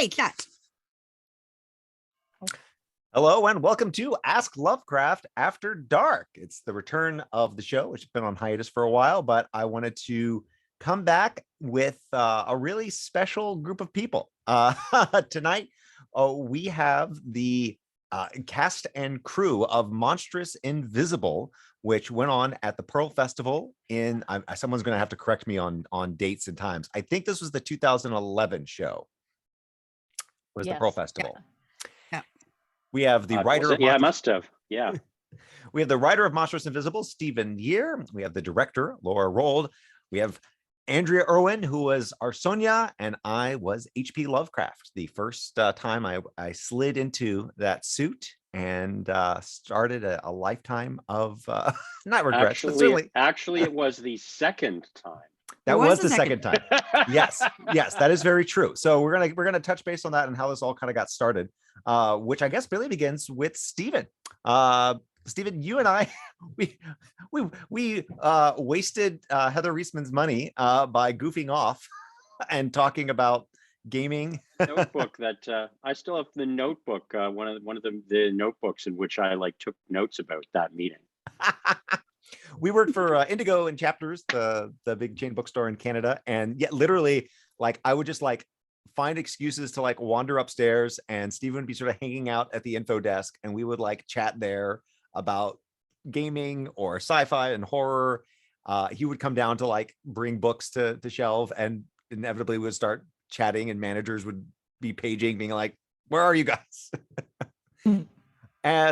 Hey, cat. Hello and welcome to Ask Lovecraft After Dark. It's the return of the show, which has been on hiatus for a while, but I wanted to come back with a really special group of people. Tonight, we have the cast and crew of Monstrous Invisible, which went on at the Pearl Festival in, someone's going to have to correct me on dates and times. I think this was the 2011 show, was the Pearl Festival. Yeah. We have the writer of it must have. Yeah. We have the writer of Monstrous Invisible, Stephen Year. We have the director, Laura Rold. We have Andrea Irwin, who was our Sonia, and I was H.P. Lovecraft. The first time I slid into that suit and started a lifetime of not regrets, but certainly. Actually, it was the second time. That was the second time. Yes, that is very true. So we're gonna touch base on that and how this all kind of got started, which I guess really begins with Stephen. Stephen, you and I, we wasted Heather Reisman's money by goofing off and talking about gaming. Notebook that I still have the notebook, one of the notebooks in which I took notes about that meeting. We worked for Indigo and Chapters, the big chain bookstore in Canada, and yet literally, I would just find excuses to wander upstairs, and Stephen would be sort of hanging out at the info desk, and we would chat there about gaming or sci-fi and horror. He would come down to bring books to shelve, and inevitably we would start chatting, and managers would be paging, being like, "Where are you guys?"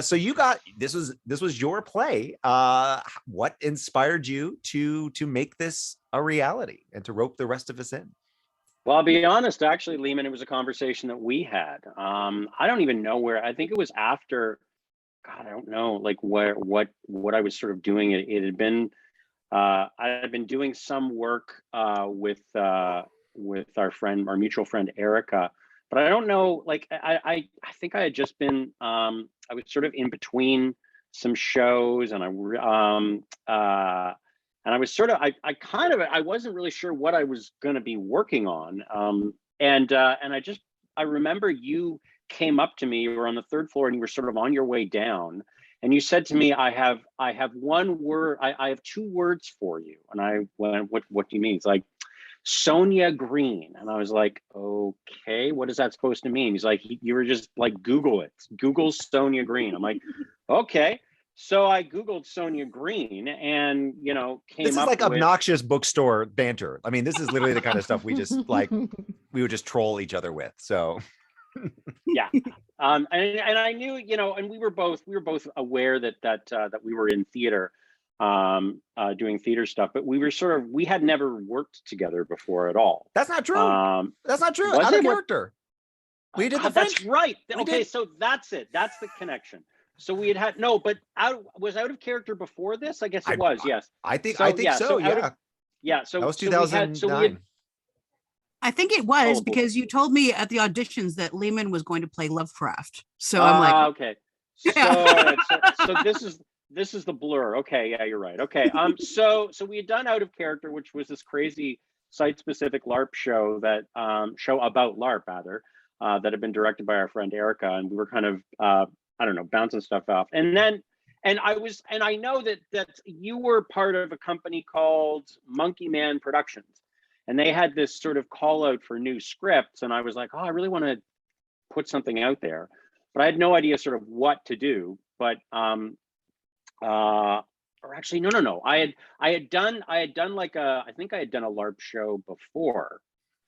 So you got this was your play. What inspired you to make this a reality and to rope the rest of us in? Well, I'll be honest, actually, Lehman, it was a conversation that we had. I don't even know where. I think it was after. God, I don't know, what I was sort of doing. It had been. I had been doing some work with our mutual friend Erica. But I don't know, I think I had just been, I was sort of in between some shows, and I was sort of, I wasn't really sure what I was going to be working on. I remember you came up to me, you were on the third floor and you were sort of on your way down, and you said to me, I have one word, I have two words for you. And I went, what do you mean? It's like, Sonia Green. And I was like, okay, what is that supposed to mean? He's like, you were just Google it. Google Sonia Green. I'm like, okay. So I Googled Sonia Green and, came up with... This is obnoxious bookstore banter. I mean, this is literally the kind of stuff we just we would just troll each other with. So yeah. And I knew, and we were both aware that we were in theater, doing theater stuff, but we had never worked together before at all. That's not true. That's not true. Out of character. We did the French. That's right. Okay, so that's it. That's the connection. So we had no, but was out of character before this? I guess it was. Yes. I think so. Yeah. So that was 2009. I think it was because you told me at the auditions that Lehman was going to play Lovecraft. So I'm like, okay. So this is the blur. Okay, yeah, you're right. Okay, so we had done Out of Character, which was this crazy site-specific LARP show show about LARP rather, that had been directed by our friend Erica, and we were kind of bouncing stuff off. And I know that you were part of a company called Monkey Man Productions, and they had this sort of call out for new scripts, and I was like, oh, I really want to put something out there, but I had no idea sort of what to do. But or actually, no. I had done I think I had done a LARP show before.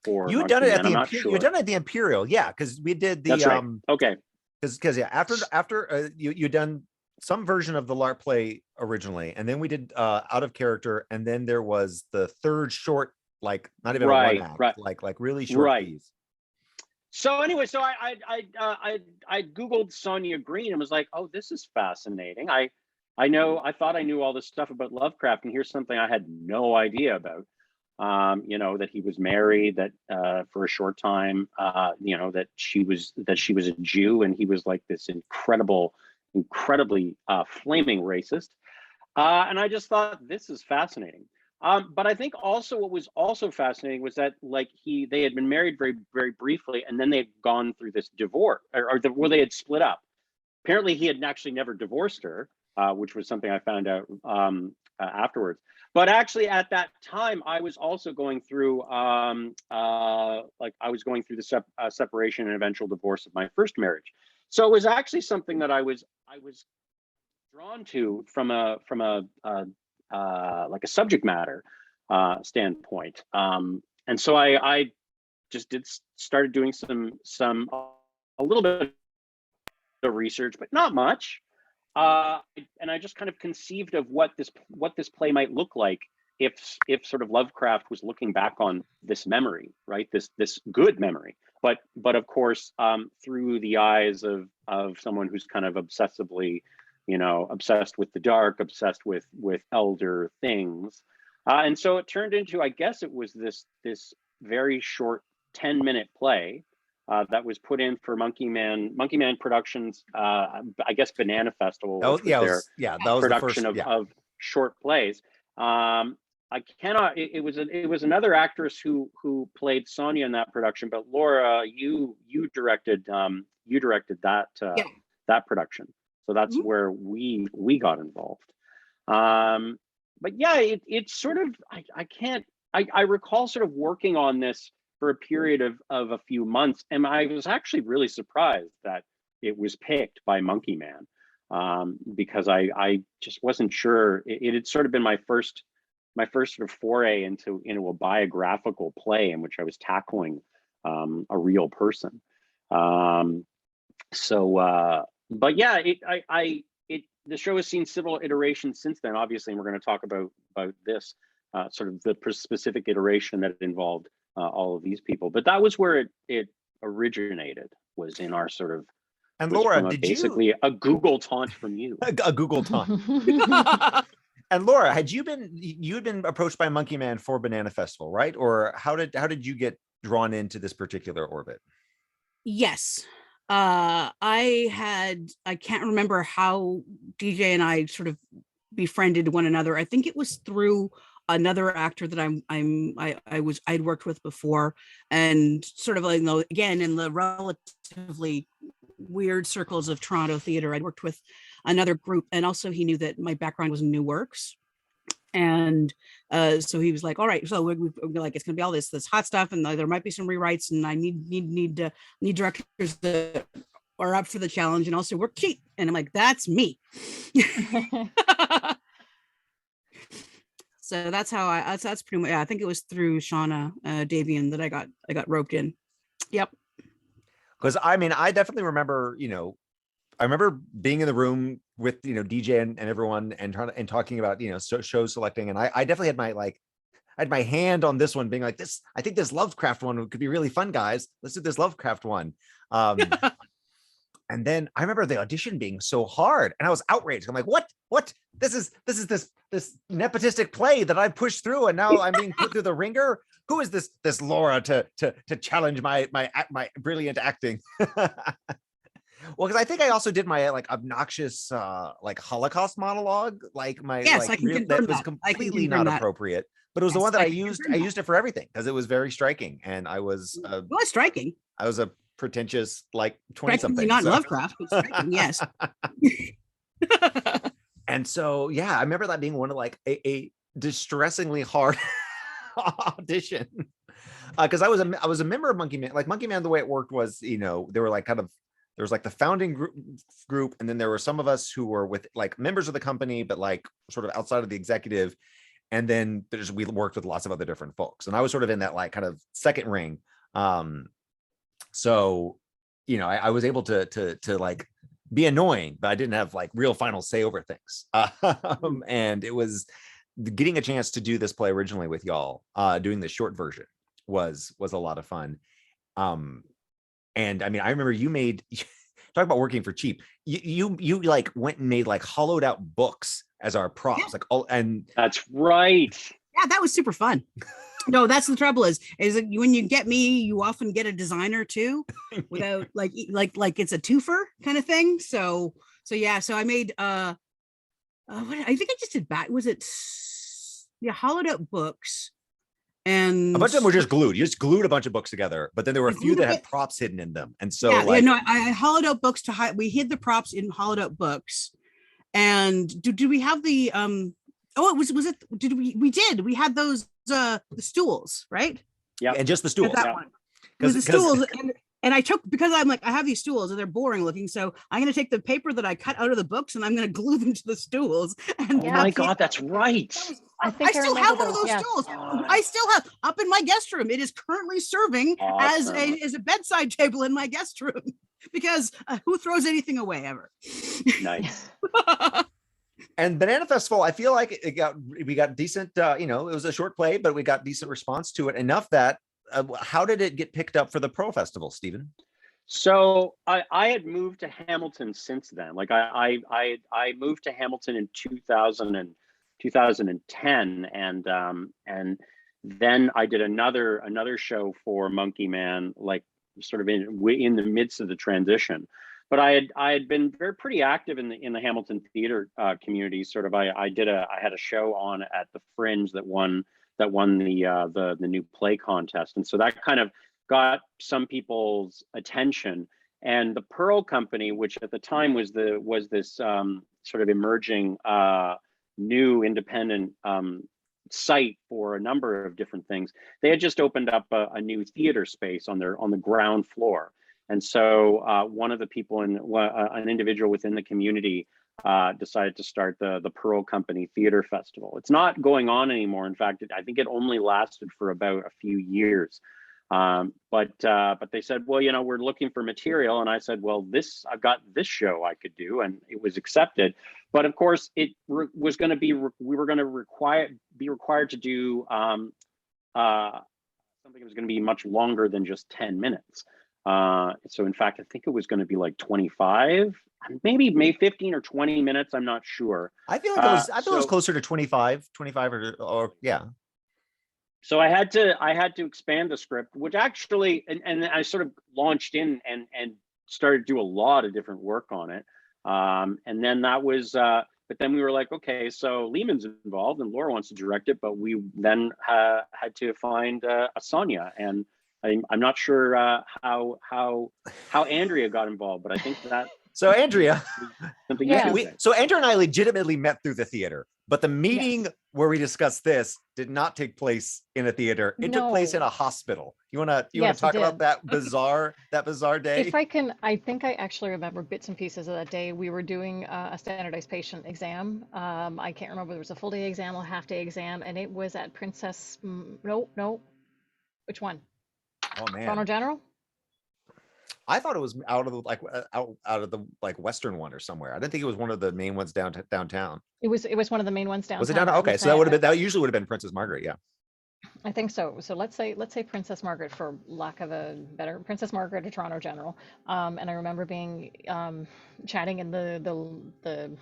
You had done it at the Imperial. You had done it at the Imperial, yeah, because we did the That's right. Okay. Because after you done some version of the LARP play originally, and then we did Out of Character, and then there was the third short, not even a one act, like really short piece. So anyway, so I Googled Sonia Green and was like, oh, this is fascinating. I thought I knew all this stuff about Lovecraft, and here's something I had no idea about. That he was married, that for a short time, that she was a Jew, and he was this incredibly flaming racist. And I just thought, this is fascinating. But I think also what was also fascinating was that like they had been married very, very briefly, and then they'd gone through this divorce, or they had split up. Apparently, he had actually never divorced her, which was something I found out afterwards. But actually, at that time, I was also going through the separation and eventual divorce of my first marriage. So it was actually something that I was drawn to from a like a subject matter standpoint. And so I just started doing a little bit of research, but not much. And I just kind of conceived of what this play might look like if sort of Lovecraft was looking back on this memory, right? This good memory, but of course through the eyes of someone who's kind of obsessively, obsessed with the dark, obsessed with elder things. And so it turned into, I guess it was this very short 10-minute play that was put in for Monkey Man Productions, I guess Banana Festival, which was their production of short plays. I cannot. It was another actress who played Sonia in that production, but Laura, you directed that that production. So that's where we got involved. But yeah, it's sort of I recall sort of working on this for a period of a few months, and I was actually really surprised that it was picked by Monkey Man, because I just wasn't sure. It had sort of been my first sort of foray into a biographical play in which I was tackling a real person. But yeah, the show has seen several iterations since then, obviously, and we're going to talk about this sort of the specific iteration that involved all of these people. But that was where it originated, was in our sort of, and Laura, basically a Google taunt from you. a Google taunt. And Laura, you had been approached by Monkey Man for Banana Festival, right? Or how did you get drawn into this particular orbit? Yes. I can't remember how DJ and I sort of befriended one another. I think it was through another actor that I'd worked with before, and sort of like, again, in the relatively weird circles of Toronto theater, I'd worked with another group, and also he knew that my background was in new works. And so he was like, all right, so we're like, it's gonna be all this hot stuff, and there might be some rewrites, and I need directors that are up for the challenge and also work cheap. And I'm like, that's me. So that's how that's pretty much, I think it was through Shauna Davian that I got roped in. Yep. Because I mean, I definitely remember, I remember being in the room with, DJ and everyone and talking about, show selecting. And I definitely had I had my hand on this one, being like, I think this Lovecraft one could be really fun, guys. Let's do this Lovecraft one. And then I remember the audition being so hard, and I was outraged. I'm like, what? This is this nepotistic play that I pushed through, and now I'm being put through the ringer. Who is this Laura to challenge my brilliant acting? Well, because I think I also did my obnoxious Holocaust monologue, that was completely not appropriate. But it was the one that I used. I used it for everything because it was very striking, and I was striking. I was a pretentious 20-something. Not Lovecraft, but striking, yes. And so yeah, I remember that being one of a distressingly hard audition. Because I was a member of Monkey Man. Monkey Man, the way it worked was, they were there was the founding group, and then there were some of us who were with members of the company, but sort of outside of the executive. And then we worked with lots of other different folks. And I was sort of in that kind of second ring. So, I was able to be annoying, but I didn't have real final say over things. And it was getting a chance to do this play originally with y'all, doing the short version was a lot of fun. And I mean, I remember you made talk about working for cheap. You went and made hollowed out books as our props, and that's right. Yeah, that was super fun. No, that's the trouble is when you get me, you often get a designer too, without like it's a twofer kind of thing. So yeah, so I made what I think I just did was it hollowed out books, and A bunch of them were just glued. You just glued a bunch of books together, but then there were a I few glued a that had bit- props hidden in them. And so yeah, like, no, I hollowed out books to hide. We hid the props in hollowed out books. And do we have the oh, was it, did we did, we had those the stools, right? Yeah. and just the At stools. that Yeah. one. It was the 'Cause- stools, and I took, because I'm like, I have these stools and they're boring looking, so I'm going to take the paper that I cut out of the books and I'm going to glue them to the stools. And Oh my God, that's right. that was, I I think I still remember have one of those, those yeah. stools. God. I still have up in my guest room. It is currently serving Awesome. as a bedside table in my guest room, because who throws anything away ever? Nice. And Banana Festival, I feel like we got decent, it was a short play, but we got decent response to it, enough that how did it get picked up for the Pro Festival, Stephen? So I had moved to Hamilton since then. Like I moved to Hamilton in 2010, and then I did another show for Monkey Man, like sort of in the midst of the transition. But I had been pretty active in the Hamilton theater community. Sort of I had a show on at the Fringe that won the new play contest, and so that kind of got some people's attention. And the Pearl Company, which at the time was this sort of emerging new independent site for a number of different things, they had just opened up a new theater space on the ground floor. And so one of the people an individual within the community decided to start the Pearl Company Theater Festival. It's not going on anymore. In fact, I think it only lasted for about a few years. But they said, well, we're looking for material. And I said, well, I've got this show I could do, and it was accepted. But of course, it was going to be, we were going to be required to do something that was going to be much longer than just 10 minutes. So in fact, I think it was going to be like 25, maybe 15 or 20 minutes. I'm not sure. I feel like it was closer to 25 or yeah. So I had to expand the script, which actually, and I sort of launched in and started to do a lot of different work on it. And then that was, but then we were like, okay, so Lehman's involved and Laura wants to direct it, but we then had to find a Sonia, and I'm not sure how Andrea got involved, but I think that. So Andrea, something Yeah. so Andrea and I legitimately met through the theater, but the meeting where we discussed this did not take place in a theater. It took place No. in a hospital. You wanna Yes, it talk about did. that bizarre day? If I can, I think I actually remember bits and pieces of that day. We were doing a standardized patient exam. I can't remember if it was a full day exam or half day exam, and it was at Princess. No, which one? Oh man, Toronto General. I thought it was out of the out of the Western one or somewhere. I didn't think it was one of the main ones downtown. It was one of the main ones downtown. Was it downtown? Okay, so that usually would have been Princess Margaret. Yeah. I think so. So let's say Princess Margaret, for lack of a better, Princess Margaret or Toronto General. And I remember being chatting in the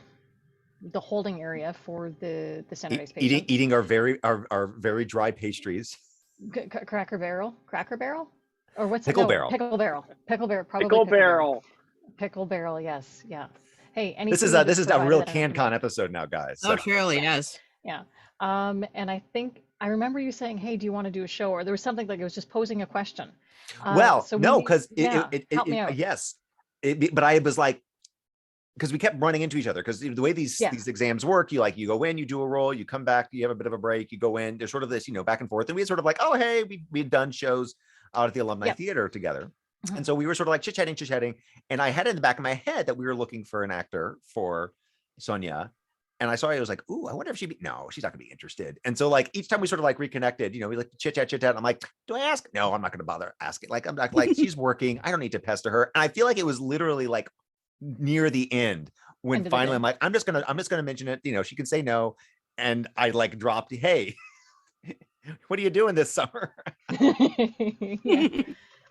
holding area for the standardized patient. Eating our very dry pastries. Cracker Barrel, or what's Pickle it? Barrel. Pickle Barrel, probably Pickle Barrel, yes, yeah. Hey, This is a real CanCon episode now, guys. Oh, So. surely, yes. Yeah. And I think I remember you saying, "Hey, do you want to do a show?" Or there was something like it was just posing a question. Well, so no, we- because yeah, help me out. yes, but I was like, because we kept running into each other, because the way these exams work, you go in, you do a role, you come back, you have a bit of a break, you go in, there's sort of this back and forth, and we had sort of like, oh hey, we'd done shows out at the alumni theater together. And so we were sort of like chit-chatting, and I had in the back of my head that we were looking for an actor for Sonia. And I saw it, I was like, ooh, I wonder if no, she's not gonna be interested. And so like each time we sort of like reconnected, we like chit-chat. And I'm like, do I ask? No, I'm not gonna bother asking. Like, I'm not like, she's working, I don't need to pester her. And I feel like it was literally like near the end when finally I'm like, I'm just gonna mention it, she can say no. And I like dropped, hey, what are you doing this summer? Yeah.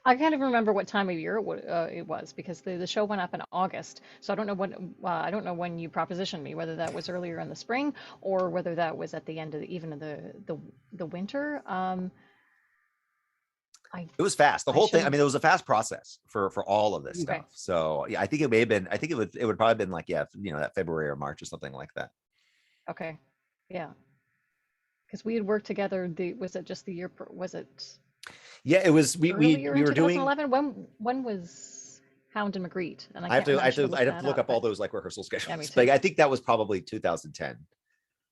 I can't even remember what time of year it was, because the show went up in August. So I don't know when you propositioned me, whether that was earlier in the spring or whether that was at the end of the winter. It was fast. The whole thing. I mean, it was a fast process for all of this stuff. So yeah, I think it may have been. I think it would probably been like that February or March or something like that. Okay. Yeah. Because we had worked together. Was it just the year? Was it Yeah, it was. earlier We in were doing. 2011? When was Hound and Magritte? And I I have can't to. remember. I have to. Look I'd have that to look up all but- those like rehearsal Yeah, me schedules. too. But I think that was probably 2010.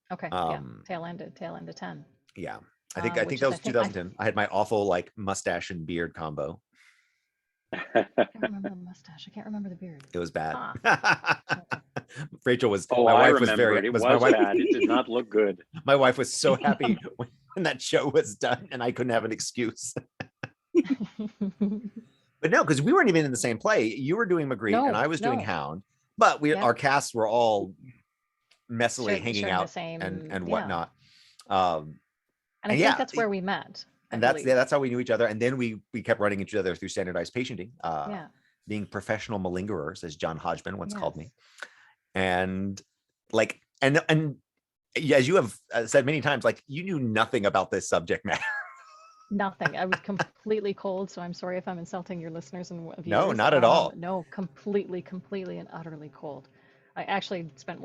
Okay, yeah, tail end of 10. Yeah, I think Which that is, was 2010. I had my awful like mustache and beard combo. I can't remember the mustache. I can't remember the beard. It was bad. Ah. Rachel was. Oh, My I wife was remember very. it. It Was was my wife? bad. It did not look good. My wife was so happy when that show was done, and I couldn't have an excuse. But no, because we weren't even in the same play. You were doing Magritte, and I was doing No. Hound. But Yep. our casts were all messily hanging sharing out the same, and yeah. whatnot. And I yeah, think that's where we met. and that's how we knew each other. And then we kept running each other through standardized patienting, Yeah. being professional malingerers, as John Hodgman once called me. Yes. And like, and as you have said many times, like you knew nothing about this subject matter. Nothing. I was completely cold, so I'm sorry if I'm insulting your listeners and viewers. No, not at all. No, completely and utterly cold. I actually spent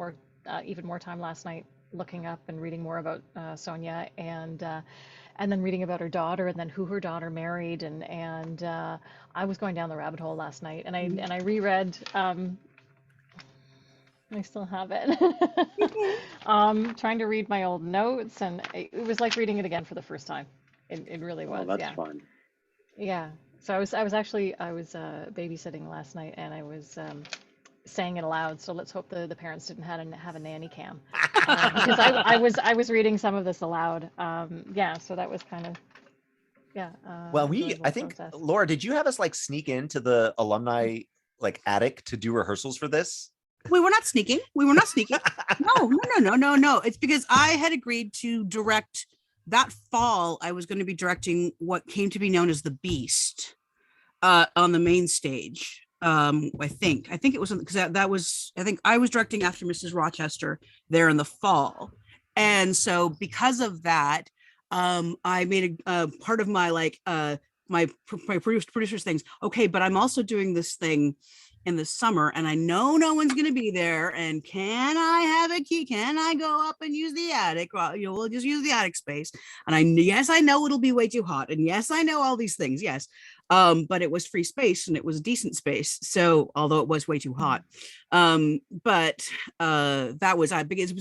even more time last night looking up and reading more about Sonia, and then reading about her daughter, and then who her daughter married, and I was going down the rabbit hole last night, and I reread. I still have it. Trying to read my old notes, and it was like reading it again for the first time. It really was. Oh, that's yeah. fun. Yeah. So I was babysitting last night, and I was saying it aloud. So let's hope the parents didn't have a nanny cam, because I was reading some of this aloud. Yeah. So that was kind of Well, enjoyable I think process. Laura, did you have us like sneak into the alumni like attic to do rehearsals for this? We were not sneaking. No. It's because I had agreed to direct that fall. I was going to be directing what came to be known as The Beast on the main stage. I think it was because that was, I think I was directing after Mrs. Rochester there in the fall. And so because of that, I made a part of my like my producers things. Okay, but I'm also doing this thing in the summer, and I know no one's going to be there. And can I have a key? Can I go up and use the attic? Well, we'll just use the attic space. And yes, I know it'll be way too hot. And yes, I know all these things. Yes. But it was free space, and it was decent space. So although it was way too hot, but that was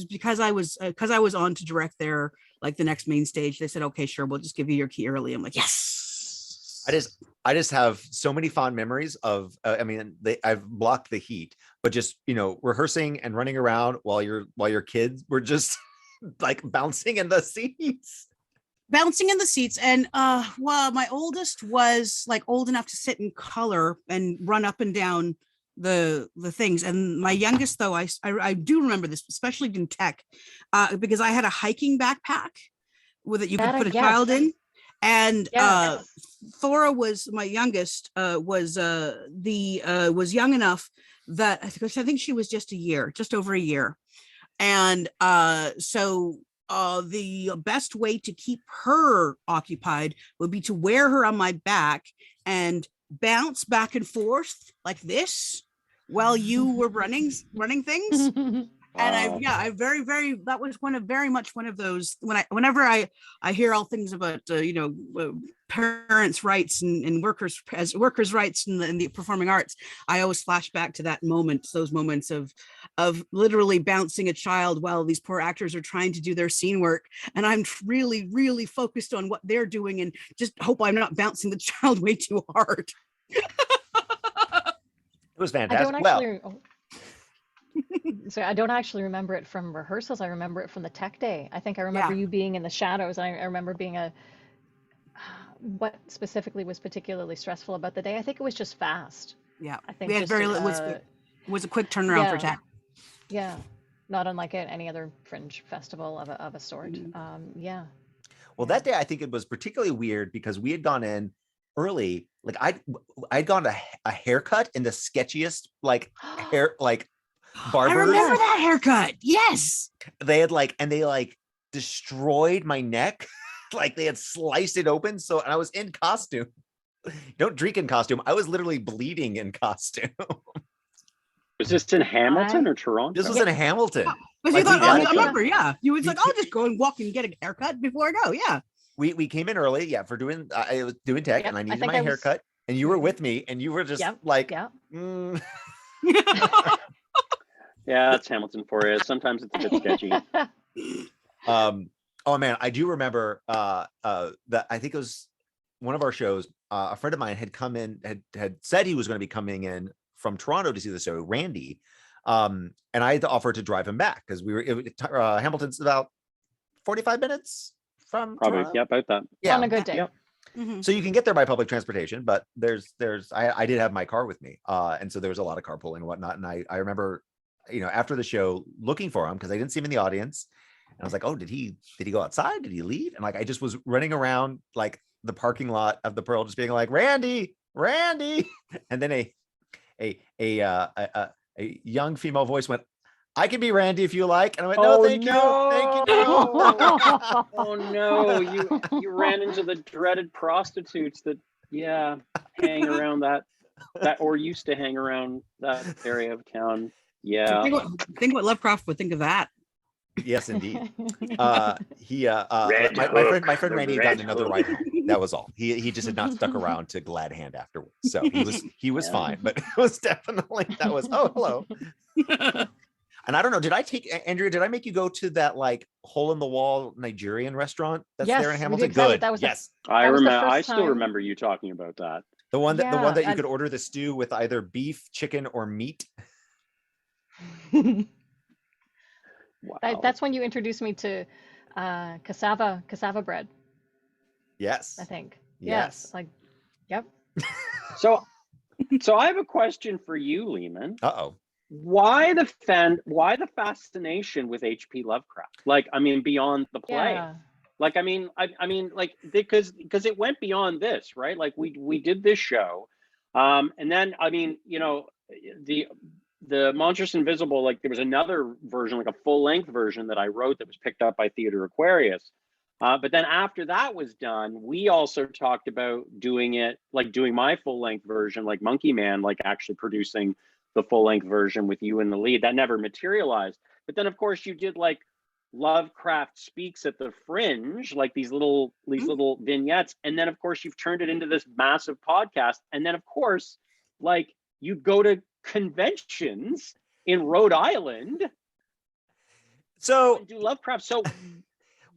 because I was on to direct their like the next main stage. They said, okay, sure, we'll just give you your key early. I'm like, yes. I just have so many fond memories of. I've blocked the heat, but just rehearsing and running around while your kids were just like bouncing in the seats. And well, my oldest was like old enough to sit in color and run up and down the things, and my youngest, though, I do remember this, especially in tech, because I had a hiking backpack with it you could put a child in, and Thora was my youngest, was young enough that I think she was just over a year, and so the best way to keep her occupied would be to wear her on my back and bounce back and forth like this while you were running things. And that was very much one of those whenever I hear all things about parents' rights and workers rights in the performing arts, I always flash back to those moments of literally bouncing a child while these poor actors are trying to do their scene work, and I'm really, really focused on what they're doing and just hope I'm not bouncing the child way too hard. It was fantastic. So I don't actually remember it from rehearsals. I remember it from the tech day. I think I remember you being in the shadows. I remember being what specifically was particularly stressful about the day. I think it was just fast. Yeah, I think it was a quick turnaround for tech. Yeah, not unlike any other fringe festival of a sort. Well, that day I think it was particularly weird because we had gone in early. Like I'd gone to a haircut in the sketchiest hair barber. I remember that haircut. Yes. They had they destroyed my neck. Like they had sliced it open. And I was in costume. Don't drink in costume. I was literally bleeding in costume. Was this in Hamilton or Toronto? This was in Hamilton. Because Like, you thought, we oh, got I it. remember, yeah. You was We like, I'll just go and walk and get a haircut before I go. Yeah. We came in early, yeah, for doing I was doing tech, Yep, and I I needed think my I was- haircut, and you were with me, and you were just Yep, like, yeah. Yeah, that's Hamilton for you. Sometimes it's a bit sketchy. Oh man, I do remember that I think it was one of our shows. A friend of mine had come in, had said he was going to be coming in from Toronto to see the show, Randy. And I had offered to drive him back because Hamilton's about 45 minutes from Probably, Toronto. yeah, about that. Yeah. On a good day. Yep. Mhm. So you can get there by public transportation, but I did have my car with me. And so there was a lot of carpooling and whatnot. And I remember, after the show looking for him because I didn't see him in the audience. And I was like, oh, did he go outside? Did he leave? And like, I just was running around like the parking lot of the Pearl, just being like, Randy. And then a young female voice went, I can be Randy if you like. And I went, no, thank you. Thank you. No. Oh no, you ran into the dreaded prostitutes that hang around that or used to hang around that area of town. Yeah. Think what Lovecraft would think of that. Yes, indeed. Red My friend the Randy had red gotten another hook. ride home. That was all. He just had not stuck around to glad hand afterwards. So he was Yeah. fine, but it was definitely oh, hello. And I don't know, did I take Andrea, did I make you go to that like hole in the wall Nigerian restaurant that's Yes, there in we Hamilton? did. That was- Good. that was the- Yes. I That was the remember. I first still time- remember you talking about that. The one that you Yeah, could order the stew with either beef, chicken, or meat. Wow. That's when you introduced me to cassava bread, Yes. I think. Yes. Like, yep. So I have a question for you, Lehman. Uh-oh. Why the fascination with H.P. Lovecraft? Like, I mean, beyond the play. Yeah. Like, I mean, like, because it went beyond this, right? Like, we did this show, and then, I mean, the Monstrous Invisible, like, there was another version, like a full-length version that I wrote that was picked up by Theater Aquarius. But then after that was done, we also talked about doing my full-length version, like Monkey Man, like actually producing the full-length version with you in the lead. That never materialized. But then, of course, you did like Lovecraft Speaks at the Fringe, like these little vignettes. And then, of course, you've turned it into this massive podcast. And then, of course, like, you go to conventions in Rhode Island So and do Lovecraft. So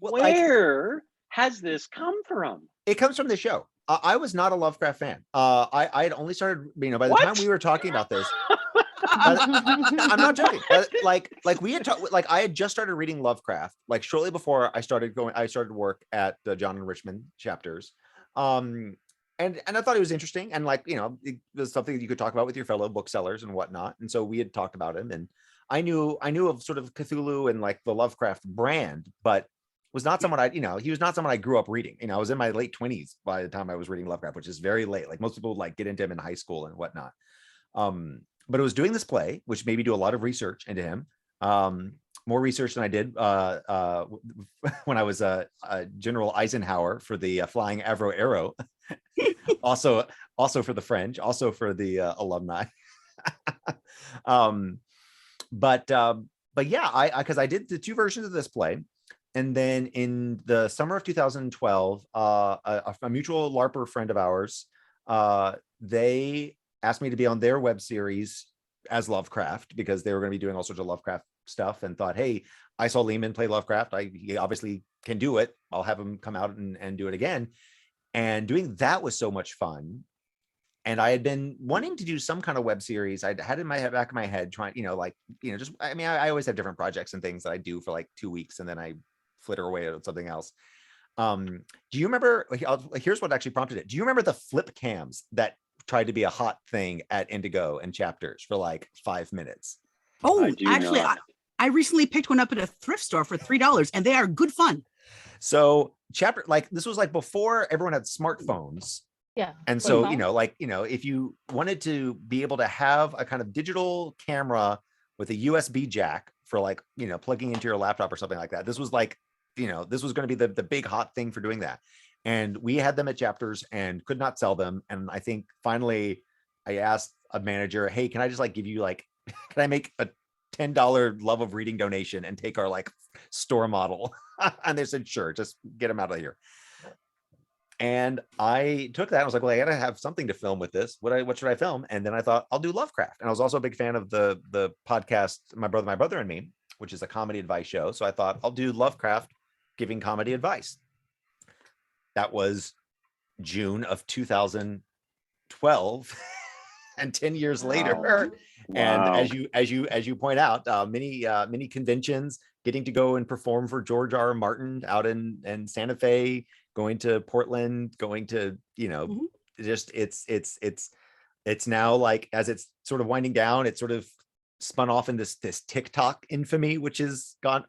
like, where has this come from? it comes from the show. I was not a Lovecraft fan. I had only started, by the What? time we were talking about this, I'm not joking. Like we had like I had just started reading Lovecraft, like shortly before I started work at the John and Richmond chapters. And I thought it was interesting, and like, it was something that you could talk about with your fellow booksellers and whatnot. And so we had talked about him, and I knew of sort of Cthulhu and like the Lovecraft brand, but was not someone he was not someone I grew up reading. I was in my late 20s by the time I was reading Lovecraft, which is very late. Like most people like get into him in high school and whatnot. But it was doing this play, which made me do a lot of research into him. More research than I did when I was General Eisenhower for the Flying Avro Arrow. also for the French, also for the alumni. But yeah, because I did the two versions of this play. And then in the summer of 2012, a mutual LARPer friend of ours, they asked me to be on their web series as Lovecraft, because they were going to be doing all sorts of Lovecraft stuff, and thought, hey, I saw Lehman play Lovecraft. He obviously can do it. I'll have him come out and do it again. And doing that was so much fun. And I had been wanting to do some kind of web series. I had in my back of my head trying, I always have different projects and things that I do for like 2 weeks, and then I flitter away at something else. Do you remember, here's what actually prompted it. Do you remember the flip cams that tried to be a hot thing at Indigo and chapters for like 5 minutes? Oh, I do actually, not. I recently picked one up at a thrift store for $3, and they are good fun. So this was like before everyone had smartphones. Yeah. And flip so, phone. if you wanted to be able to have a kind of digital camera with a USB jack for like, plugging into your laptop or something like that, this was like, this was going to be the big hot thing for doing that. And we had them at chapters and could not sell them. And I think finally I asked a manager, hey, can I just like give you like, can I make a $10 love of reading donation and take our like store model? And they said, sure, just get him out of here. And I took that. I was like, well, I gotta have something to film with this. What should I film? And then I thought, I'll do Lovecraft. And I was also a big fan of the podcast, My Brother and Me, which is a comedy advice show. So I thought, I'll do Lovecraft giving comedy advice. That was June of 2012. And 10 years later, and as you point out, many conventions, getting to go and perform for George R. R. Martin out in Santa Fe, going to Portland, going to, just it's now like, as it's sort of winding down, it's sort of spun off in this TikTok infamy, which has gone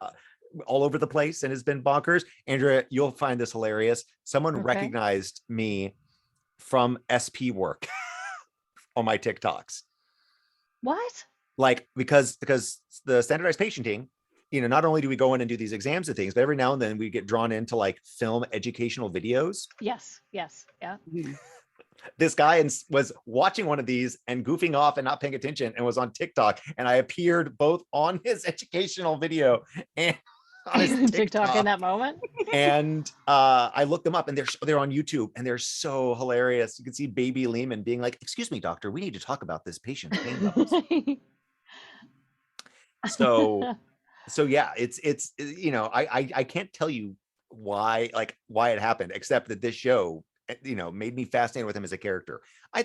all over the place and has been bonkers. Andrea, you'll find this hilarious. Someone recognized me from SP work on my TikToks. What? Like, because the standardized patienting, not only do we go in and do these exams and things, but every now and then we get drawn into like film educational videos. Yes. Yeah. This guy was watching one of these and goofing off and not paying attention and was on TikTok, and I appeared both on his educational video and on his TikTok in that moment. And I looked them up, and they're on YouTube, and they're so hilarious. You can see Baby Lehman being like, "Excuse me, doctor, we need to talk about this patient's pain levels." So yeah, it's I can't tell you why it happened, except that this show made me fascinated with him as a character.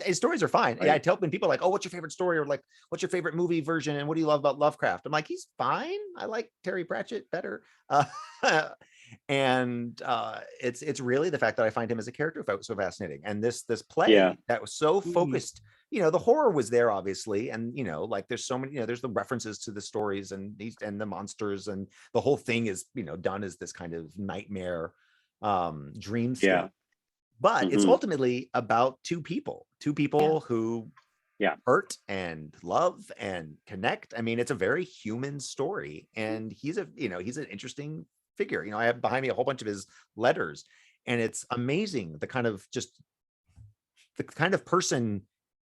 His stories are fine. Right. Yeah, I tell when people are like, oh, what's your favorite story, or like, what's your favorite movie version, and what do you love about Lovecraft? I'm like, he's fine. I like Terry Pratchett better. And it's really the fact that I find him as a character so fascinating. And this play that was so focused, the horror was there obviously, and like there's so many, there's the references to the stories and the monsters, and the whole thing is done as this kind of nightmare dreamscape. But it's ultimately about two people who hurt and love and connect. I mean, it's a very human story, and he's an interesting figure. I have behind me a whole bunch of his letters, and it's amazing the kind of person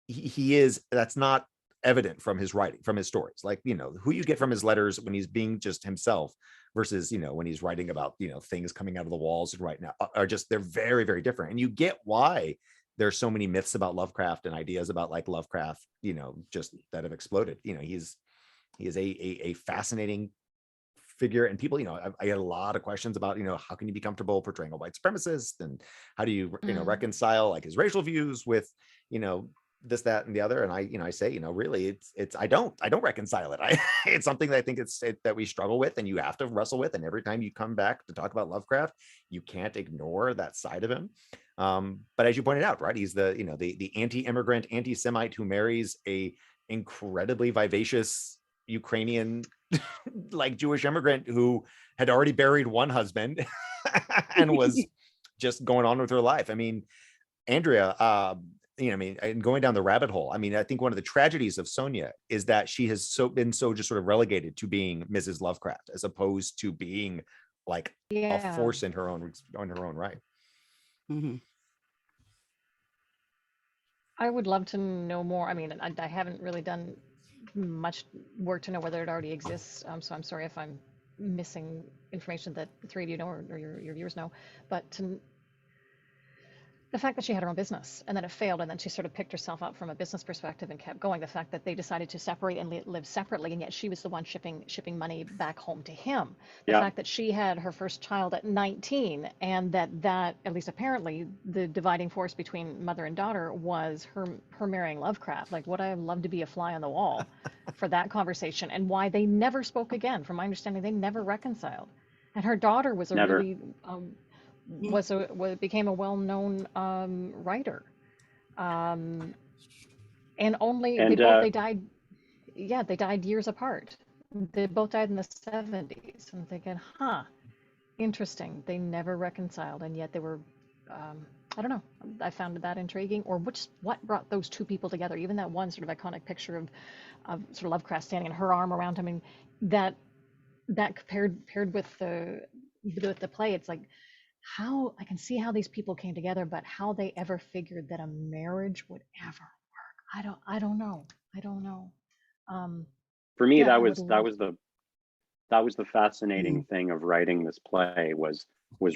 he is that's not evident from his writing, from his stories. Like, who you get from his letters when he's being just himself versus, when he's writing about, things coming out of the walls and right now are just, they're very, very different. And you get why there's so many myths about Lovecraft and ideas about like Lovecraft, just that have exploded. He is a fascinating figure, and people, I get a lot of questions about, how can you be comfortable portraying a white supremacist, and how do you, reconcile like his racial views with, this, that, and the other. And I say, really, it's I don't reconcile it. It's something that I think that we struggle with, and you have to wrestle with. And every time you come back to talk about Lovecraft, you can't ignore that side of him. But as you pointed out, right, he's the anti-immigrant, anti-Semite who marries a incredibly vivacious Ukrainian like Jewish immigrant who had already buried one husband and was just going on with her life. I mean, Andrea, and going down the rabbit hole, I mean, I think one of the tragedies of Sonia is that she has been just sort of relegated to being Mrs. Lovecraft, as opposed to being like a force in her own right. Mm-hmm. I would love to know more. I mean, I haven't really done much work to know whether it already exists. So I'm sorry if I'm missing information that the three of you know, or your viewers know. But the fact that she had her own business and then it failed, and then she sort of picked herself up from a business perspective and kept going. The fact that they decided to separate and live separately, and yet she was the one shipping money back home to him. The fact that she had her first child at 19, and that at least apparently the dividing force between mother and daughter was her marrying Lovecraft. Like, would I have loved to be a fly on the wall for that conversation, and why they never spoke again. From my understanding, they never reconciled. And her daughter was really became a well-known writer, and they died. Yeah, they died years apart. They both died in the 70s. I'm thinking, interesting. They never reconciled, and yet they were. I don't know. I found that intriguing. Or what brought those two people together? Even that one sort of iconic picture of sort of Lovecraft standing and her arm around him, and that paired with the play. It's like, how I can see how these people came together, but how they ever figured that a marriage would ever work, I don't know. for me, Yeah, that I was would that love. was the fascinating thing of writing this play was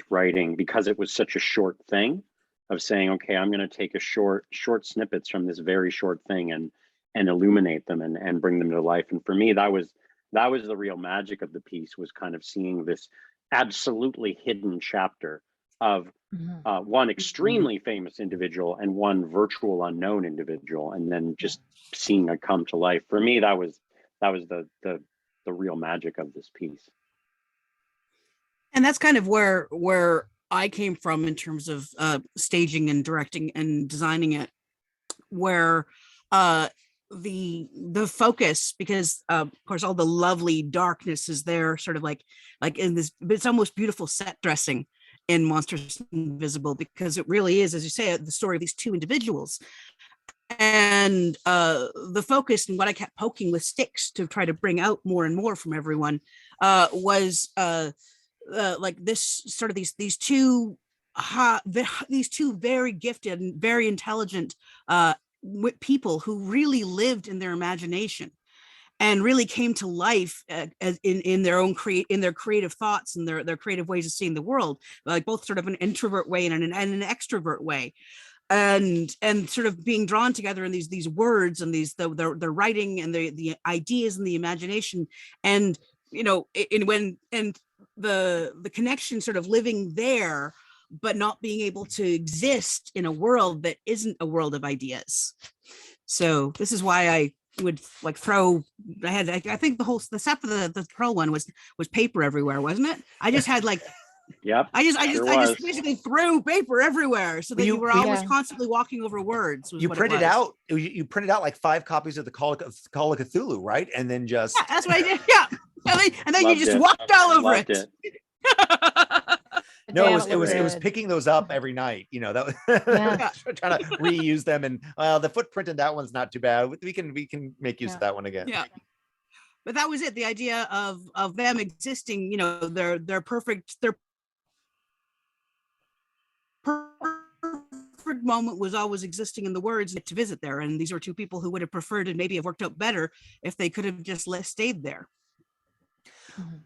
writing, because it was such a short thing, of saying, okay, I'm going to take a short snippets from this very short thing and illuminate them and bring them to life. And for me, that was the real magic of the piece, was kind of seeing this absolutely hidden chapter of Mhm. one extremely famous individual and one virtual unknown individual, and then just seeing it come to life. For me, that was the real magic of this piece. And that's kind of where I came from in terms of staging and directing and designing it, where uh the focus, because of course all the lovely darkness is there, sort of like in this, but it's almost beautiful set dressing in Monstrous Invisible, because it really is, as you say, the story of these two individuals. And the focus, and what I kept poking with sticks to try to bring out more and more from everyone, was like this sort of these two these two very gifted and very intelligent people who really lived in their imagination and really came to life as in their own in their creative thoughts and their creative ways of seeing the world, like both sort of an introvert way and an extrovert way, and sort of being drawn together in these words and these the writing and the ideas and the imagination, and and the connection, sort of living there but not being able to exist in a world that isn't a world of ideas. So this is why I would like throw. I think the set for the pearl one was paper everywhere, wasn't it? I just had like Yep. I Sure just was. basically threw paper everywhere so that you were always constantly walking over words. You printed out you printed out like 5 copies of the Call of Cthulhu, right? And then just that's what I did. Yeah, and then you just it. walked all over Loved it. No, Damn, it was good. picking those up every night. You know, that was trying to reuse them. And the footprint in that one's not too bad. We can make use of that one again. Yeah. But that was it. The idea of them existing, you know, their perfect moment was always existing in the words to visit there. And these were two people who would have preferred and maybe have worked out better if they could have just stayed there.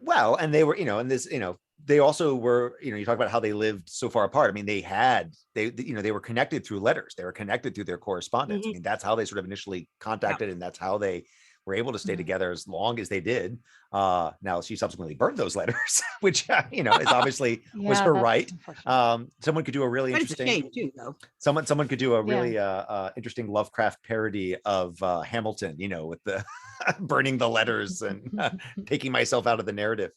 Well, and they were, you know, and this, you know, they also were, you know, you talk about how they lived so far apart. I mean, they were connected through letters. They were connected through their correspondence. I mean, that's how they sort of initially contacted, and that's how they were able to stay together as long as they did. Now she subsequently burned those letters, which you know, is obviously was her right. Someone could do a really interesting too, though. Someone could do a really interesting Lovecraft parody of Hamilton, you know, with the burning the letters and taking myself out of the narrative.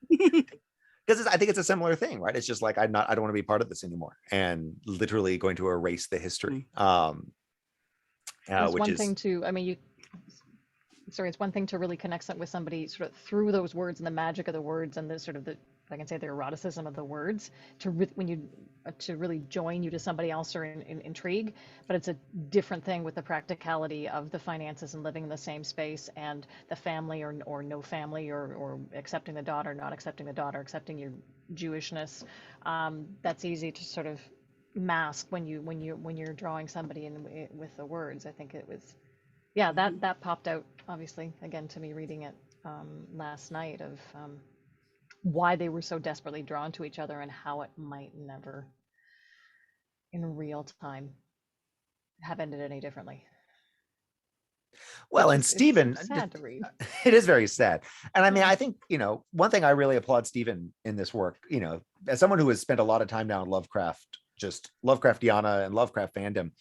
Because I think it's a similar thing, right? It's just like I don't want to be part of this anymore, and literally going to erase the history. It's Which one is thing to, I mean, it's one thing to really connect with somebody sort of through those words and the magic of the words and the sort of I can say the eroticism of the words to really join you to somebody else or in intrigue. But it's a different thing with the practicality of the finances and living in the same space and the family or no family or accepting the daughter, not accepting the daughter, accepting your Jewishness. That's easy to sort of mask when you're drawing somebody in with the words. I think it was, that popped out obviously again to me reading it last night of why they were so desperately drawn to each other and how it might never in real time have ended any differently. Well, and Stephen, sad to read. It is very sad. And I mean, I think, you know, one thing I really applaud Stephen in this work, you know, as someone who has spent a lot of time now in Lovecraft, just Lovecraftiana and Lovecraft fandom,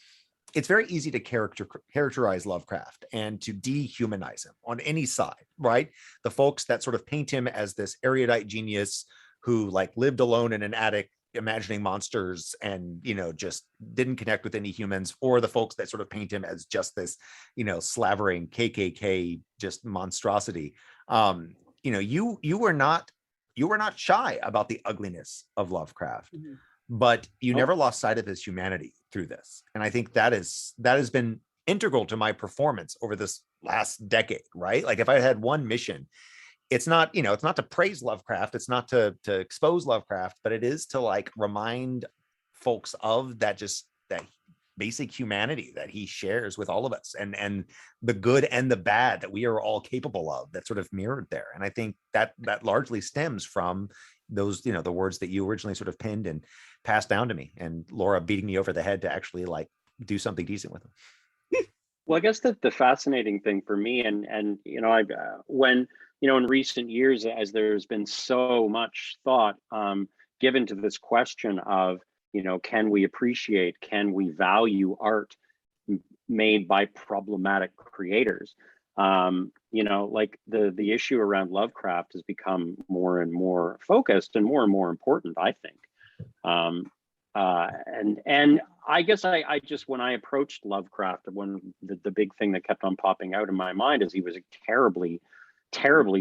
it's very easy to characterize Lovecraft and to dehumanize him on any side, right? The folks that sort of paint him as this erudite genius who like lived alone in an attic imagining monsters and, you know, just didn't connect with any humans, or the folks that sort of paint him as just this, you know, slavering KKK just monstrosity. You know, you were not shy about the ugliness of Lovecraft. But you never lost sight of his humanity through this. And I think that has been integral to my performance over this last decade, right? Like if I had one mission, it's not, you know, it's not to praise Lovecraft, it's not to expose Lovecraft, but it is to like remind folks of that, just that basic humanity that he shares with all of us, and the good and the bad that we are all capable of, that sort of mirrored there. And I think that largely stems from those, the words that you originally sort of pinned and passed down to me, and Laura beating me over the head to actually like do something decent with them. Well, I guess that the fascinating thing for me, and I when in recent years, as there's been so much thought given to this question of can we appreciate, can we value art made by problematic creators? Like the issue around Lovecraft has become more and more focused and more important, I think. And I guess I just, when I approached Lovecraft, the big thing that kept on popping out in my mind is he was a terribly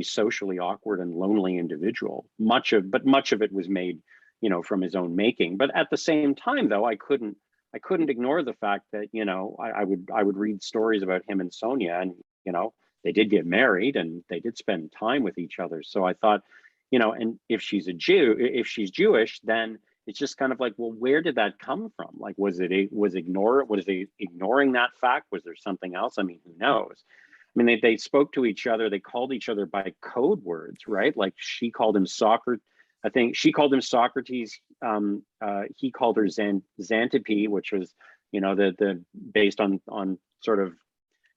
socially awkward and lonely individual. Much of it was made, from his own making. But at the same time, though, I couldn't ignore the fact that, I would read stories about him and Sonia, and, they did get married and they did spend time with each other. So I thought, and if she's Jewish, then it's just kind of like, well, where did that come from? Like, was he ignoring that fact? Was there something else? I mean, who knows? I mean, they spoke to each other. They called each other by code words, right? Like she called him Socrates. I think she called him Socrates. He called her Xantippe, which was, the based on sort of,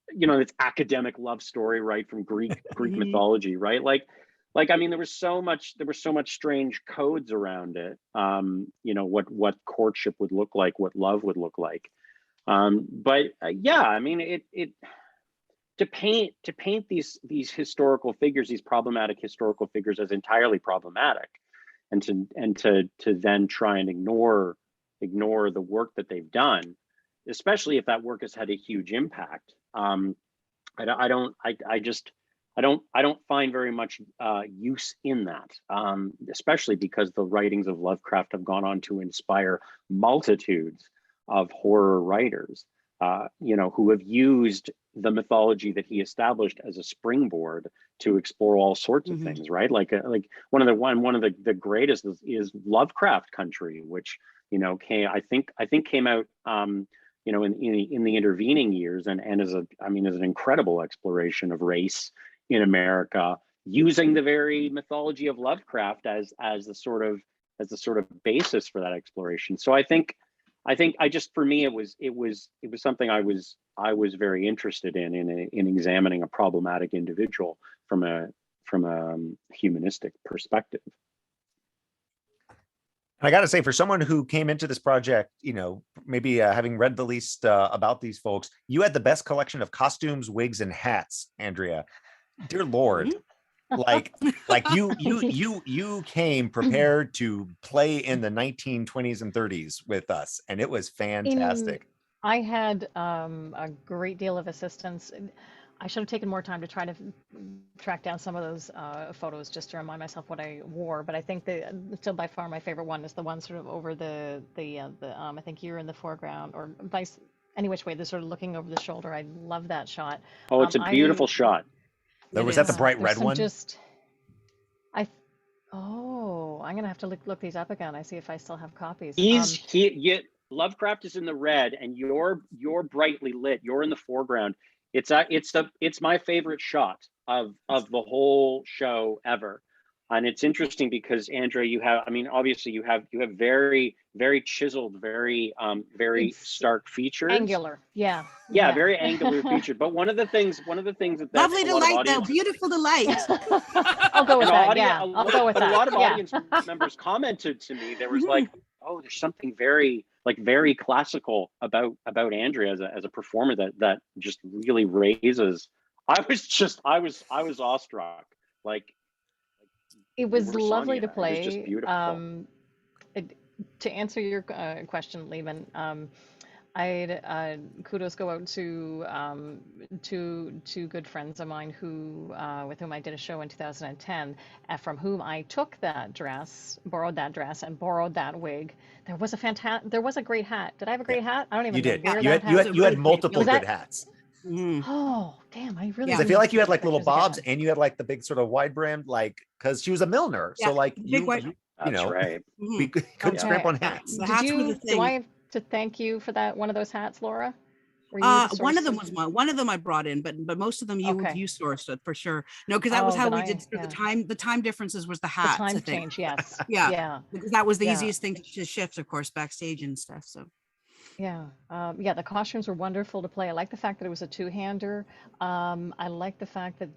it's academic love story, right, from Greek mythology, right? Like I mean, there was so much strange codes around it. What courtship would look like, what love would look like. Yeah, I mean, it to paint these historical figures, these problematic historical figures, as entirely problematic, and to then try and ignore the work that they've done, especially if that work has had a huge impact. I don't find very much use in that, especially because the writings of Lovecraft have gone on to inspire multitudes of horror writers, who have used the mythology that he established as a springboard to explore all sorts of things, right? Like one of the greatest is Lovecraft Country, which came out in the intervening years, and is an incredible exploration of race in America, using the very mythology of Lovecraft as the sort of basis for that exploration. So I think for me it was something I was very interested in examining a problematic individual from a humanistic perspective. I got to say, for someone who came into this project, maybe having read the least about these folks, you had the best collection of costumes, wigs, and hats, Andrea. Dear Lord, like you came prepared to play in the 1920s and 30s with us, and it was fantastic. I had a great deal of assistance. I should have taken more time to try to track down some of those photos just to remind myself what I wore. But I think still by far my favorite one is the one sort of over the I think you're in the foreground, or vice any which way, they're sort of looking over the shoulder. I love that shot. Oh, it's a beautiful shot. Was that the bright red one? I'm gonna have to look these up again. I see if I still have copies. Lovecraft is in the red, and you're brightly lit. You're in the foreground. It's my favorite shot of the whole show ever. And it's interesting because, Andrea, obviously you have very, very chiseled, very stark features. Angular, yeah, very angular featured. But one of the things that lovely to light, though, beautiful to light. I'll go with that. I'll go with that. But a lot of audience members commented to me. There was like, oh, there's something very classical about Andrea as a performer that just really raises. I was awestruck. Like, it was lovely to play. It was just beautiful. To answer your question, Lehman, I'd kudos go out to two good friends of mine with whom I did a show in 2010, from whom I took that dress, borrowed that dress, and borrowed that wig. There was a great hat. Did I have a great hat? I don't even know where that hat was. You had multiple good hats. Oh, damn! I really. I feel like you had like little bobs, and you had like the big sort of wide brimmed, like, because she was a milliner, so like That's right. we couldn't scrimp on hats. The hats were the thing. to thank you for that, one of those hats, Laura? Were you the One of source them was mine. One of them I brought in, but most of them Okay. you sourced it for sure. No, because that was Oh, how then we did sort of yeah. the time differences was the The hats, I time think. change, yes. Yeah, Yeah. because that was the Yeah. easiest thing to shift, of course, backstage and stuff. So Yeah. Yeah, the costumes were wonderful to play. I like the fact that it was a two-hander. I like the fact that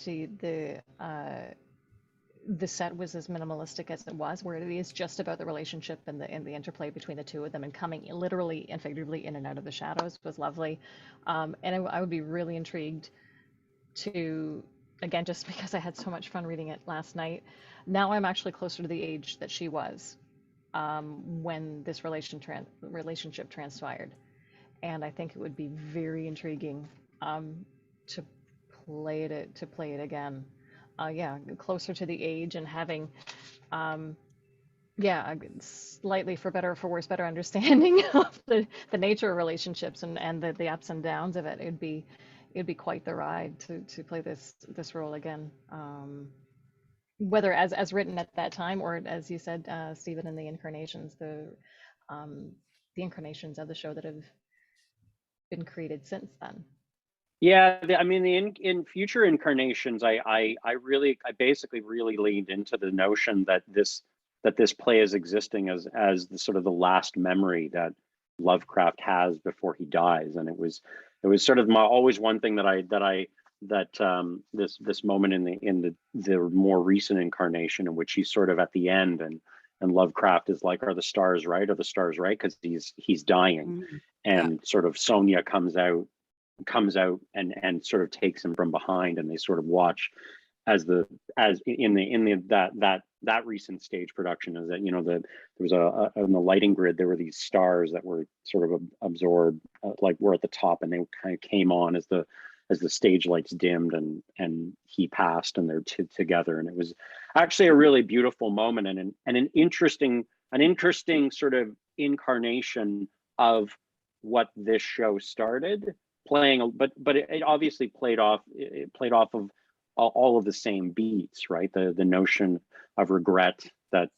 the set was as minimalistic as it was, where it is just about the relationship and the interplay between the two of them, and coming literally and figuratively in and out of the shadows was lovely. And I would be really intrigued to, again, just because I had so much fun reading it last night. Now I'm actually closer to the age that she was when this relationship transpired, and I think it would be very intriguing to play it again. Yeah, closer to the age and having yeah, slightly, for better or for worse, better understanding of the nature of relationships and the ups and downs of it. It'd be quite the ride to play this role again. Whether as written at that time, or as you said, Stephen, in um, the incarnations of the show that have been created since then. Yeah, I mean, in future incarnations, I basically really leaned into the notion that this play is existing as the sort of the last memory that Lovecraft has before he dies, and it was sort of always one thing this moment in the more recent incarnation, in which he's sort of at the end, and Lovecraft is like, are the stars right? Are the stars right? Because he's dying, yeah, and sort of Sonia comes out and sort of takes him from behind, and they sort of watch as in that recent stage production, is that, there was on the lighting grid, there were these stars that were sort of absorbed, like were at the top, and they kind of came on as the stage lights dimmed, and he passed, and they're together, and it was actually a really beautiful moment, and an interesting sort of incarnation of what this show started playing, but it obviously played off of all of the same beats, right? The notion of regret that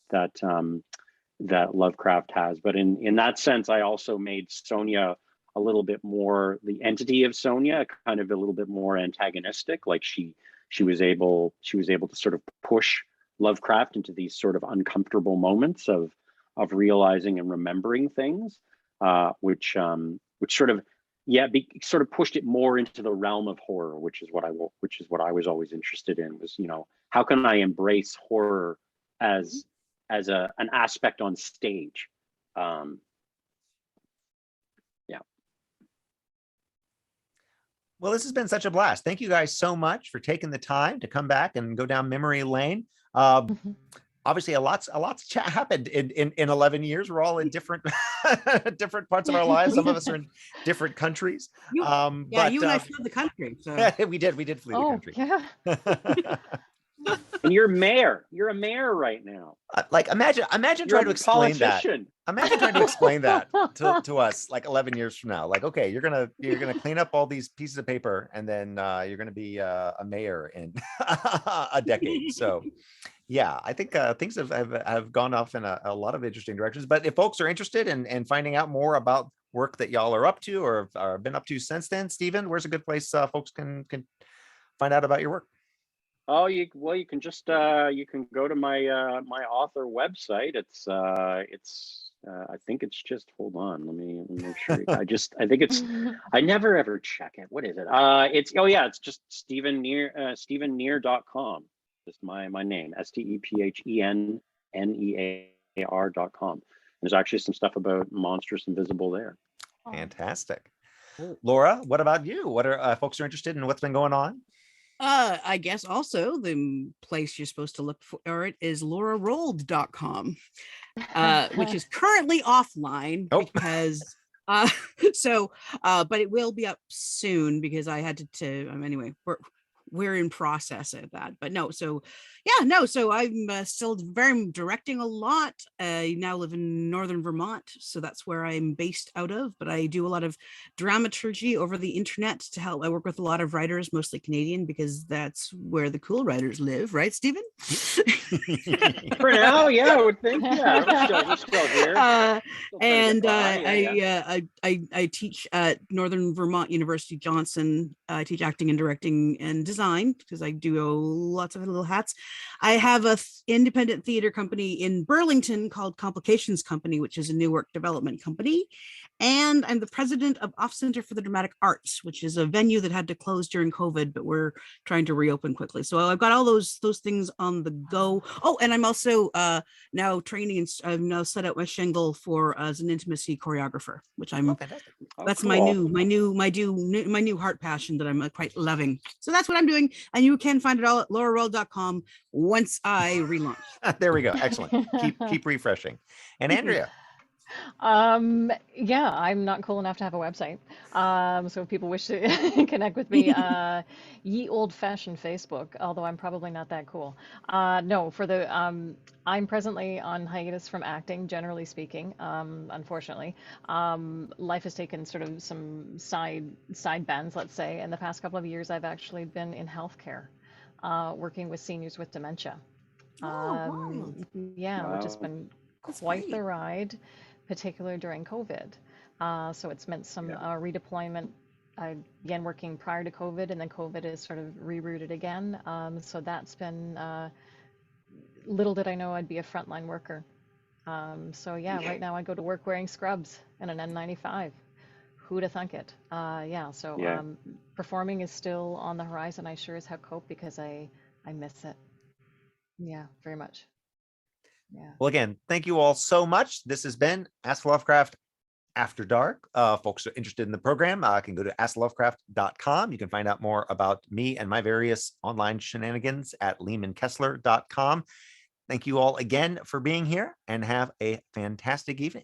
Lovecraft has, but in that sense, I also made Sonia a little bit more, the entity of Sonia, kind of a little bit more antagonistic. Like she was able to sort of push Lovecraft into these sort of uncomfortable moments of realizing and remembering things, which sort of, yeah, sort of pushed it more into the realm of horror, which is what I was always interested in, was, how can I embrace horror as an aspect on stage. Yeah. Well, this has been such a blast. Thank you guys so much for taking the time to come back and go down memory lane. Obviously, a lot's happened in 11 years. We're all in different different parts of our lives. Some of us are in different countries. you and I fled the country. So we did flee the country. Yeah. And you're a mayor right now. Like, imagine trying to explain that. Imagine trying to explain that to us like 11 years from now. Like, okay, you're gonna clean up all these pieces of paper, and then you're gonna be a mayor in a decade. So yeah, I think things have gone off in a lot of interesting directions. But if folks are interested in finding out more about work that y'all are up to or have been up to since then, Stephen, where's a good place folks can find out about your work? Oh, you can just you can go to my my author website. It's I think it's just, hold on, let me make sure. I think it's, I never ever check it. What is it? It's just stephennear.com. Just my name, stephennear.com. There's actually some stuff about Monstrous Invisible there. Fantastic. Laura, what about you? What are folks are interested in what's been going on? I guess also the place you're supposed to look for it is laurarold.com, which is currently offline because but it will be up soon, because I had to anyway, we're in process of that. But no, so yeah, no, so I'm still directing a lot. I now live in northern Vermont, so that's where I'm based out of, but I do a lot of dramaturgy over the internet to help. I work with a lot of writers, mostly Canadian, because that's where the cool writers live, right, Stephen? For now, yeah, I would think. Yeah, we're still here. Still trying to get And by, I teach at Northern Vermont University Johnson. I teach acting and directing and design because I do lots of little hats. I have a independent theater company in Burlington called Complications Company, which is a new work development company. And I'm the president of Off Center for the Dramatic Arts, which is a venue that had to close during COVID, but we're trying to reopen quickly. So I've got all those things on the go. Oh, and I'm also now training, and I've now set out my shingle for as an intimacy choreographer, which I'm fantastic. that's cool. my new heart passion that I'm quite loving. So that's what I'm doing, and you can find it all at laurarell.com once I relaunch. There we go. Excellent. Keep refreshing. And Andrea. Yeah, I'm not cool enough to have a website. So if people wish to connect with me, ye old-fashioned Facebook, although I'm probably not that cool. No, I'm presently on hiatus from acting, generally speaking, unfortunately. Life has taken sort of some side bends, let's say. In the past couple of years, I've actually been in healthcare, working with seniors with dementia. Wow. Yeah, which has Wow. been That's quite great. the ride, particularly during COVID. So it's meant some redeployment. Again, working prior to COVID, and then COVID is sort of rerouted again. So that's been, little did I know I'd be a frontline worker. So yeah, right now I go to work wearing scrubs and an N95. Who'da thunk it? Yeah, so Yeah. performing is still on the horizon. I sure as heck hope, because I miss it. Yeah, very much. Yeah. Well, again, thank you all so much. This has been Ask Lovecraft After Dark. Folks are interested in the program, can go to asklovecraft.com. You can find out more about me and my various online shenanigans at lehmankessler.com. Thank you all again for being here, and have a fantastic evening.